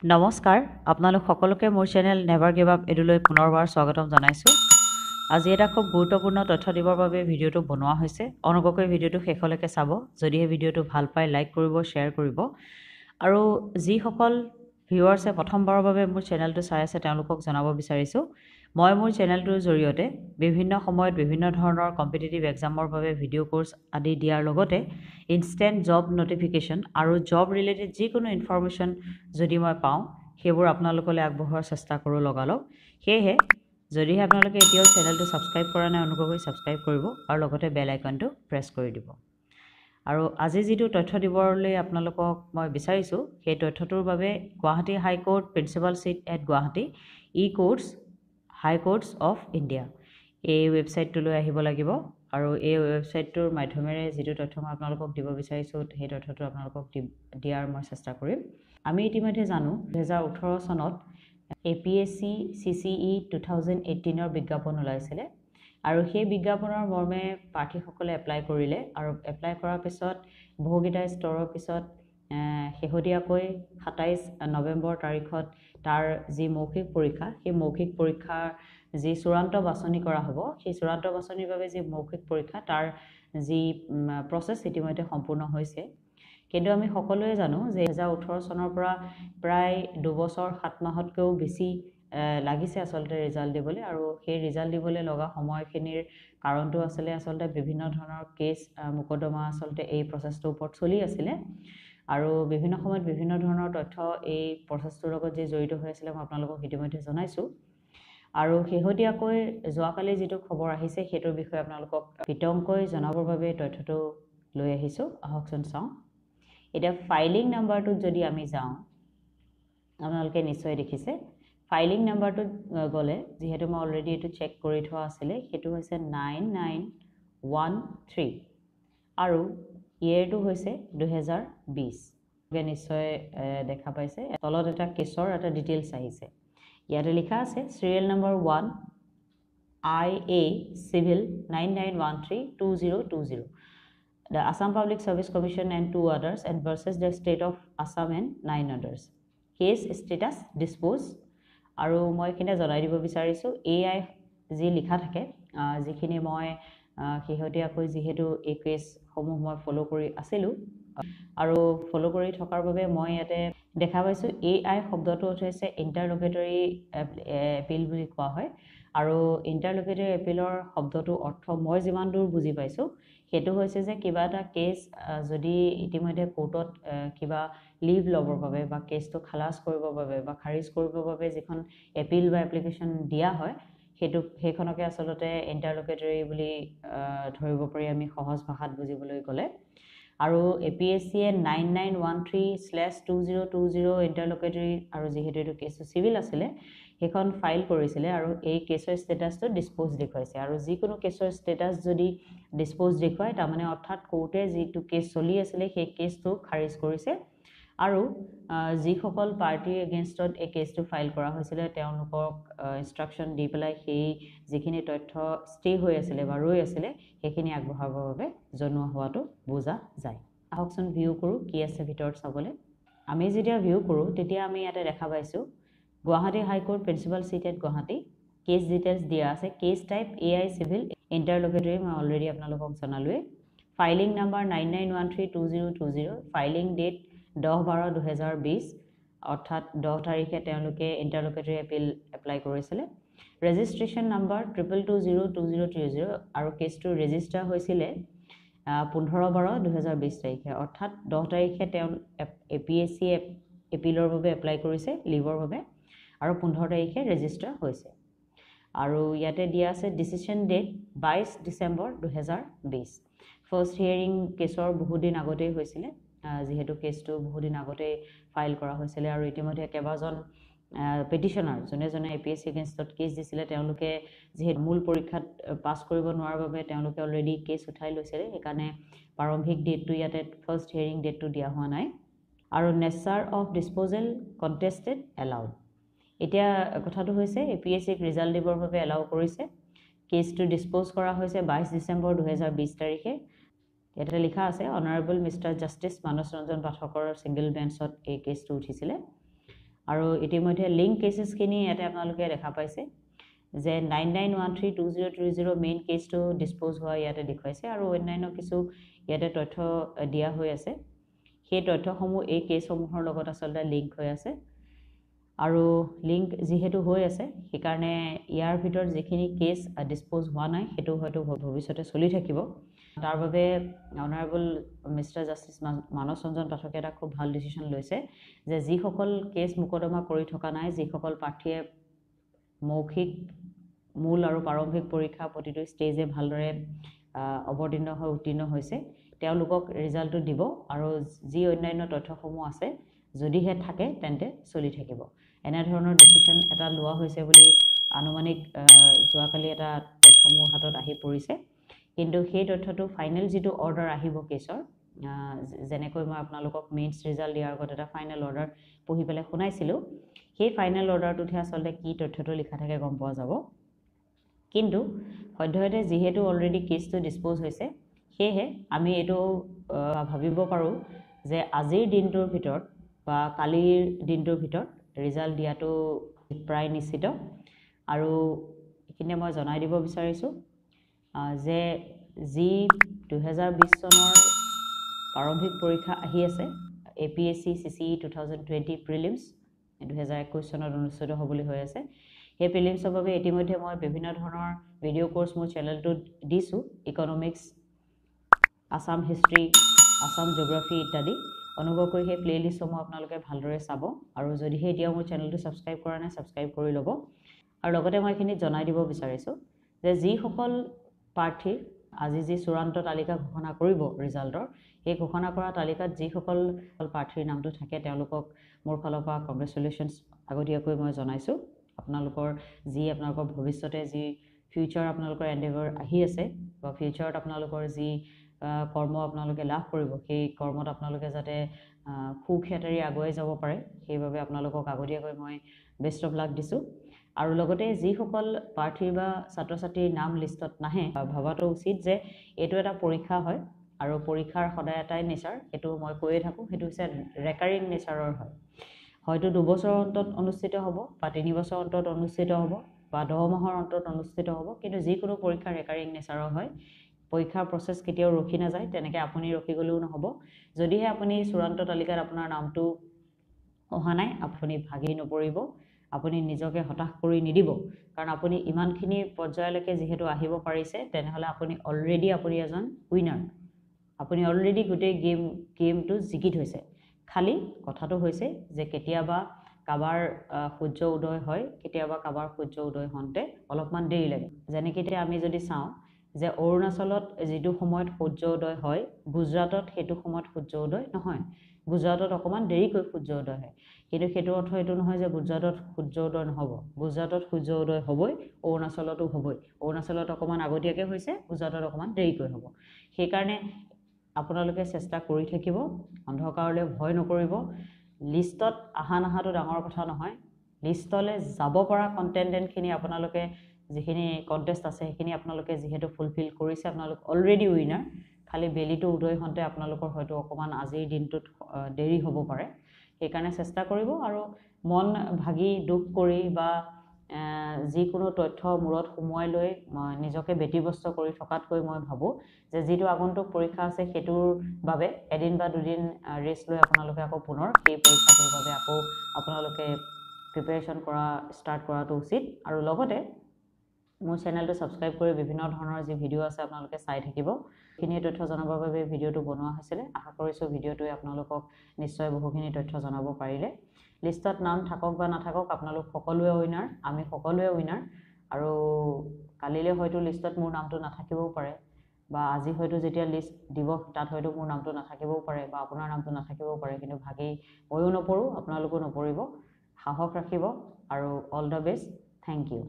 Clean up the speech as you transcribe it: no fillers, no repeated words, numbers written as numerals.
নমস্কাৰ আপোনালোক সকলোকে মোৰ চেনেল নেভাৰ গিভ আপ এডুলৈ পুনৰবাৰ স্বাগতম জনাইছোঁ। আজি এটা খুব গুৰুত্বপূৰ্ণ তথ্য দিবৰ বাবে ভিডিঅ'টো বনোৱা হৈছে। অনুগ্ৰহ কৰি ভিডিঅ'টো শেষলৈকে চাব। যদিহে ভিডিঅ'টো ভাল পায় লাইক কৰিব, শ্বেয়াৰ কৰিব। আৰু যিসকল ভিউৱাৰ্ছে প্ৰথমবাৰৰ বাবে মোৰ চেনেলটো চাই আছে তেওঁলোকক জনাব বিচাৰিছোঁ, মই মোৰ চেনেলটোৰ জৰিয়তে বিভিন্ন সময়ত বিভিন্ন ধৰণৰ কম্পিটিটিভ এক্সামৰ বাবে ভিডিঅ' কোৰ্চ আদি দিয়াৰ লগতে ইনষ্টেণ্ট জব নটিফিকেশ্যন আৰু জব ৰিলেটেড যিকোনো ইনফৰমেশ্যন যদি মই পাওঁ সেইবোৰ আপোনালোকলৈ আগবঢ়োৱাৰ চেষ্টা কৰোঁ লগালগ। সেয়েহে যদিহে আপোনালোকে এতিয়াও চেনেলটো ছাবস্ক্ৰাইব কৰা নাই অনুগ্ৰহ কৰি ছাবস্ক্ৰাইব কৰিব আৰু লগতে বেল আইকনটো প্ৰেছ কৰি দিব। আৰু আজি যিটো তথ্য দিবলৈ আপোনালোকক মই বিচাৰিছোঁ সেই তথ্যটোৰ বাবে Guwahati high court principal seat at Guwahati courts high courts of India এই ৱেবছাইটটোলৈ আহিব লাগিব। আৰু এই ৱেবছাইটটোৰ মাধ্যমেৰে যিটো তথ্য মই আপোনালোকক দিব বিচাৰিছোঁ সেই তথ্যটো আপোনালোকক দিয়াৰ মই চেষ্টা কৰিম। আমি ইতিমধ্যে জানো 2018 চনত APSC CCE 2018 বিজ্ঞাপন ওলাইছিলে আৰু সেই বিজ্ঞাপনৰ মৰ্মে প্ৰাৰ্থীসকলে এপ্লাই কৰিলে আৰু এপ্লাই কৰাৰ পিছত বহুকেইটা স্তৰৰ পিছত শেহতীয়াকৈ 27 নৱেম্বৰ তাৰিখত তাৰ যি মৌখিক পৰীক্ষা সেই মৌখিক পৰীক্ষাৰ যি চূড়ান্ত বাছনি কৰা হ'ব সেই চূড়ান্ত বাছনিৰ বাবে যি মৌখিক পৰীক্ষা তাৰ যি প্ৰচেছ ইতিমধ্যে সম্পূৰ্ণ হৈছে। কিন্তু আমি সকলোৱে জানো যে 2018 চনৰ পৰা প্ৰায় 2 বছৰ 7 মাহতকৈও বেছি লাগিছে আচলতে ৰিজাল্ট দিবলৈ। আৰু সেই ৰিজাল্ট দিবলৈ লগা সময়খিনিৰ কাৰণটো আচলতে বিভিন্ন ধৰণৰ কেছ মোকদ্দমা আচলতে এই প্ৰচেছটোৰ ওপৰত চলি আছিলে আৰু বিভিন্ন সময়ত বিভিন্ন ধৰণৰ তথ্য এই প্ৰচেছটোৰ লগত যে জড়িত হৈ আছিলে মই আপোনালোকক ইতিমধ্যে জনাইছোঁ। আৰু শেহতীয়াকৈ যোৱাকালি যিটো খবৰ আহিছে সেইটোৰ বিষয়ে আপোনালোকক বিতংকৈ জনাবৰ বাবে তথ্যটো লৈ আহিছোঁ। আহকচোন চাওঁ। এতিয়া ফাইলিং নাম্বাৰটোত যদি আমি যাওঁ আপোনালোকে নিশ্চয় দেখিছে ফাইলিং নাম্বাৰটোত গ'লে যিহেতু মই অলৰেডি এইটো চেক কৰি থোৱা আছিলে সেইটো হৈছে 9913 আৰু ইয়েৰটো হৈছে 2020। নিশ্চয় দেখা পাইছে তলত এটা কেছৰ এটা ডিটেইলছ আহিছে। ইয়াতে লিখা আছে serial number 1 IA Civil 99132020 The Assam Public Service Commission and 2 others and versus the state of Assam and 9 others. Case status dispose আৰু মই এখানে জনাই দিব বিচাৰিছোঁ AI যি লিখা থাকে যিখিনি মই শেহতীয়াকৈ যিহেতু এই কেছসমূহ মই ফলো কৰি আছিলোঁ আৰু ফলো কৰি থকাৰ বাবে মই ইয়াতে দেখা পাইছোঁ AI শব্দটো হৈছে ইণ্টাৰলোকেটৰী এপিল বুলি কোৱা হয় আৰু ইণ্টাৰলোকেটৰী এপিলৰ শব্দটো অৰ্থ মই যিমান দূৰ বুজি পাইছোঁ সেইটো হৈছে যে কিবা এটা কেছ যদি ইতিমধ্যে কোৰ্টত কিবা লিভ ল'বৰ বাবে বা কেছটো খালাস কৰিবৰ বাবে বা খাৰিজ কৰিবৰ বাবে যিখন এপিল বা এপ্লিকেশ্যন দিয়া হয় সেইখনকে আচলতে ইণ্টাৰলোকেটৰী বুলি ধৰিব পাৰি আমি সহজ ভাষাত বুজিবলৈ গ'লে। আৰু APSCয়ে 9913/2020 ইণ্টাৰলোকেটৰী আৰু যিহেতু এইটো কেছটো চিভিল আছিলে সেইখন ফাইল কৰিছিলে আৰু এই কেছৰ ষ্টেটাছটো ডিছপ'জ দেখুৱাইছে। আৰু যিকোনো কেছৰ ষ্টেটাছ যদি ডিছপ'জ দেখুৱায় তাৰমানে অৰ্থাৎ কোৰ্টে যিটো কেছ চলি আছিলে সেই কেছটো খাৰিজ কৰিছে আৰু যিসকল পাৰ্টিৰ এগেইনষ্টত এই কেছটো ফাইল কৰা হৈছিলে তেওঁলোকক ইনষ্ট্ৰাকশ্যন দি পেলাই সেই যিখিনি তথ্য ষ্টে হৈ আছিলে বা ৰৈ আছিলে সেইখিনি আগবঢ়াবৰ বাবে জনোৱা হোৱাটো বুজা যায়। আহকচোন ভিউ কৰোঁ কি আছে ভিতৰত চাবলৈ। আমি যেতিয়া ভিউ কৰোঁ তেতিয়া আমি ইয়াতে দেখা পাইছোঁ Guwahati high court principal seat at Guwahati case details দিয়া আছে। Case type AI civil interlocutory মই অলৰেডি আপোনালোকক জনালোৱে। ফাইলিং নাম্বাৰ 99132020 ফাইলিং ডেট 10/12/2020 অৰ্থাৎ 10 তাৰিখে তেওঁলোকে ইণ্টাৰলোকেটৰী এপিল এপ্লাই কৰিছিলে। ৰেজিষ্ট্ৰেশ্যন নাম্বাৰ 22202030 আৰু কেছটো ৰেজিষ্টাৰ হৈছিলে 15/12/2020 তাৰিখে অৰ্থাৎ 10 তাৰিখে তেওঁ APSC এপিলৰ বাবে এপ্লাই কৰিছে লিভৰ বাবে আৰু 15 তাৰিখে ৰেজিষ্টাৰ হৈছে। আৰু ইয়াতে দিয়া আছে decision date 22 December 2020। First hearing কেছৰ বহুদিন আগতেই হৈছিলে যিহেতু কেছটো বহুদিন আগতেই ফাইল কৰা হৈছিলে আৰু ইতিমধ্যে কেইবাজন পেটিশ্যনাৰ যোনে APSC এগেইনষ্টত কেছ দিছিলে তেওঁলোকে যিহেতু মূল পৰীক্ষাত পাছ কৰিব নোৱাৰাৰ বাবে তেওঁলোকে অলৰেডি কেছ উঠাই লৈছিলে সেইকাৰণে প্ৰাৰম্ভিক ডেটটো ইয়াতে ফাৰ্ষ্ট হিয়াৰিং ডেটটো দিয়া হোৱা নাই। আৰু নেচাৰ অফ ডিছপ'জেল কণ্টেষ্টেড এলাউড। এতিয়া কথাটো হৈছে APSCক ৰিজাল্ট দিবৰ বাবে এলাউ কৰিছে। কেছটো ডিছপ'জ কৰা হৈছে 22 ডিচেম্বৰ 2020 তাৰিখে। ইয়াতে লিখা আছে অনাৰেবল মিষ্টাৰ জাষ্টিছ মানস ৰঞ্জন পাঠকৰ ছিংগল বেঞ্চত এই কেছটো উঠিছিলে আৰু ইতিমধ্যে লিংক কেছেছখিনি ইয়াতে আপোনালোকে দেখা পাইছে যে 99132030 মেইন কেছটো ডিসপোজ হোৱা ইয়াতে দেখুৱাইছে আৰু অন্যান্য কিছু ইয়াতে তথ্য দিয়া হৈ আছে সেই তথ্যসমূহ এই কেছসমূহৰ লগত আচলতে লিংক হৈ আছে আৰু লিংক যেহেতু হৈ আছে সেইকাৰণে ইয়াৰ ভিতৰত যিখিনি কেছ ডিসপোজ হোৱা নাই হেতু হয়তো ভৱিষ্যতে চলি থাকিব তাৰ বাবে অনাৰেবল মিস্টাৰ জাস্টিস মানস ৰঞ্জন পাঠকে এটা খুব ভাল ডিসিশন লৈছে যে যিসকল কেছ মুকদমা কৰি থকা নাই যিসকল প্ৰাৰ্থীয়ে মৌখিক মূল আৰু প্ৰাৰম্ভিক পৰীক্ষা প্ৰতিটো ষ্টেজে ভালদৰে অৱতীৰ্ণ হৈ উত্তীৰ্ণ হৈছে তেওঁলোকক ৰিজাল্টটো দিব আৰু যি অন্যান্য তথ্যসমূহ আছে যদিহে থাকে তেন্তে চলি থাকিব এনে ধৰণৰ ডিসিশন এটা লোৱা হৈছে বুলি আনুমানিক যোৱাকালি এটা তথ্য মোৰ হাতত আহি পৰিছে কিন্তু সেই তথ্যটো ফাইনেল যেটো অৰ্ডাৰ আহিব কেছৰ যেনেকৈ মই আপোনালোকক মেইনছ ৰিজাল্ট দিয়াৰ আগত এটা ফাইনেল অৰ্ডাৰ পঢ়ি পেলাই শুনাইছিলো সেই ফাইনেল অৰ্ডাৰটোতে আচলতে কি তথ্যটো লিখা থাকে গম পোৱা যাব কিন্তু সদ্যহতে যেহেতু অলৰেডি কেছটো ডিসপোজ হৈছে সেয়ে আমি এটো ভাবিব পাৰো যে আজিৰ দিনটোৰ ভিতৰত বা কালিৰ দিনটোৰ ভিতৰত ৰিজাল্ট দিয়াটো প্ৰায় নিশ্চিত আৰু এখিনি মই জনাই দিব বিচাৰিছো যে যি 2020 চনৰ প্ৰাৰম্ভিক পৰীক্ষা আহি আছে APSC CCE 2020 প্ৰিলিমছ 2021 চনত অনুষ্ঠিত হ'বলৈ হৈ আছে এই প্ৰিলিমছৰ বাবে ইতিমধ্যে মই বিভিন্ন ধৰণৰ ভিডিও কোৰ্স মোৰ চেনেলটোত দিছো economics Assam history Assam geography ইত্যাদি অনুগ্ৰহ কৰি সেই প্লেলিষ্টসমূহ আপোনালোকে ভালদৰে চাব আৰু যদিহে এতিয়া মোৰ চেনেলটো সাবস্ক্ৰাইব কৰা নাই সাবস্ক্ৰাইব কৰি ল'ব আৰু লগতে মই এখিনি জনাই দিব বিচাৰিছো যে যিসকল প্ৰাৰ্থী আজি যি চূড়ান্ত তালিকা ঘোষণা কৰিব ৰিজাল্টৰ এই ঘোষণা কৰা তালিকাত যিসকল প্ৰাৰ্থীৰ নামটো থাকে তেওঁলোকক মোৰ ফালৰ পৰা কংগ্ৰেচুলেশনছ আগতীয়াকৈ মই জনাইছো আপোনালোকৰ যি আপোনালোকৰ ভৱিষ্যতে যি ফিউচাৰ আপোনালোকৰ এন্ডেভাৰ আহি আছে বা ফিউচাৰত আপোনালোকৰ যি কৰ্ম আপোনালোকে লাভ কৰিব সেই কৰ্মত আপোনালোকে যাতে খুখেতাৰি আগুৱাই যাব পাৰে সেইভাবে আপোনালোকক আগতীয়াকৈ মই বেষ্ট অফ লাক দিছো আৰু লগতে যিসকল প্ৰাৰ্থী বা ছাত্ৰ-ছাত্ৰীৰ নাম লিষ্টত নাহে ভাবাটো উচিত যে এটো এটা পৰীক্ষা হয় আৰু পৰীক্ষাৰ সদায় এটাই নেচাৰ এটো মই কৈয়ে থাকো হেতু হৈছে ৰেকাৰিং নেচাৰৰ হয় হয়তো 2 বছৰ অন্তত অনুষ্ঠিত হ'ব বা 3 বছৰ অন্তত অনুষ্ঠিত হ'ব বা 10 মাহৰ অন্তত অনুষ্ঠিত হ'ব কিন্তু যিকোনো পৰীক্ষা ৰেকাৰিং নেচাৰৰ হয় পৰীক্ষাৰ প্ৰসেস কেতিয়াও ৰখি না যায় তেনেকে আপুনি ৰখি গলেও নহব যদিহে আপুনি চূড়ান্ত তালিকাত আপোনাৰ নামটো অহা নাই আপুনি ভাগি নপৰিব আপুনি নিজকে হতাশ কৰি নিদিব কাৰণ আপুনি ইমানখিনি পৰ্যায়লৈকে যেহেতু আহিব পাৰিছে তেনেহলে আপুনি অলৰেডি আপুনি এজন উইনাৰ আপুনি অলৰেডি গোটেই গেমটো জিকি থৈছে খালি কথাটো হৈছে যে কেতিয়াবা কাবাৰ সূৰ্য উদয় হয় কেতিয়াবা কাবাৰ সূৰ্য উদয় হন্তে অলপমান দেৰি লাগে যেনেকৈ আমি যদি চাওঁ যে অৰুণাচলত যেটো সময়ত সূৰ্য উদয় হয় গুজৰাটত হেতু সময়ত সূৰ্য উদয় নহয় গুজৰাটত অকমান দেৰিকৈ সূৰ্য উদয় হয় কিন্তু হেতু অৰ্থ এটো নহয় যে গুজৰাটত সূৰ্য উদয় নহব গুজৰাটত সূৰ্য উদয় হ'বই অৰুণাচলতো হ'বই অৰুণাচলত অকমান আগতীয়াকে হৈছে গুজৰাটত অকমান দেৰিকৈ হ'ব সেই কাৰণে আপোনালোকে চেষ্টা কৰি থাকিব অন্ধকাৰলৈ ভয় নকৰিব লিষ্টত আহা নাহাটো ডাঙৰ কথা নহয় লিষ্টলে যাব পৰা কন্টেন্ডেন্টখিনি আপোনালোকে যিখিনি কন্টেস্ট আছে সেইখিনি আপোনালোকে যেহেতু ফুলফিল কৰিছে আপোনালোক অলৰেডি উইনাৰ খালি বেলিটো উদয় হন্তে আপোনালোকৰ হয়তো অকমান আজিৰ দিনটোত দেৰি হ'ব পাৰে সেই কাৰণে চেষ্টা কৰিব আৰু মন ভাগি দুখ কৰি বা যিকোনো তথ্য মূৰত সুমুৱাই লৈ নিজকে ব্যতিব্যস্ত কৰি থকাতকৈ মই ভাবো যে যেটো আগন্তুক পৰীক্ষা আছে হেতুৰ বাবে এদিন বা দুদিন ৰেষ্ট লৈ আপোনালোকে আকৌ পুনৰ সেই পৰীক্ষাটোৰ বাবে আকৌ আপোনালোকে প্ৰিপাৰেচন কৰা ষ্টাৰ্ট কৰাটো উচিত আৰু লগতে মোৰ চেনেলটো সাবস্ক্ৰাইব কৰি বিভিন্ন ধৰণৰ যি ভিডিও আছে আপোনালোকে চাই থাকিব খিনি তথ্য জনাবৰ বাবে ভিডিওটো বনোৱা হৈছিল আশা কৰিছো ভিডিওটোৱে আপোনালোকক নিশ্চয় বহুখিনি তথ্য জনাব পাৰিলে লিষ্টত নাম থাকক বা নাথাকক আপোনালোক সকলোৱে উইনাৰ আমি সকলোৱে উইনাৰ আৰু কালিলে হয়তো লিষ্টত মোৰ নামটো নাথাকিবও পাৰে বা আজি হয়তো যেতিয়া লিষ্ট দিব তাত হয়তো মোৰ নামটো নাথাকিবও পাৰে বা আপোনাৰ নামটো নাথাকিবও পাৰে কিন্তু ভাগি ময়ো নপৰো আপোনালোকো নপৰিব সাহস ৰাখিব আৰু all the best thank U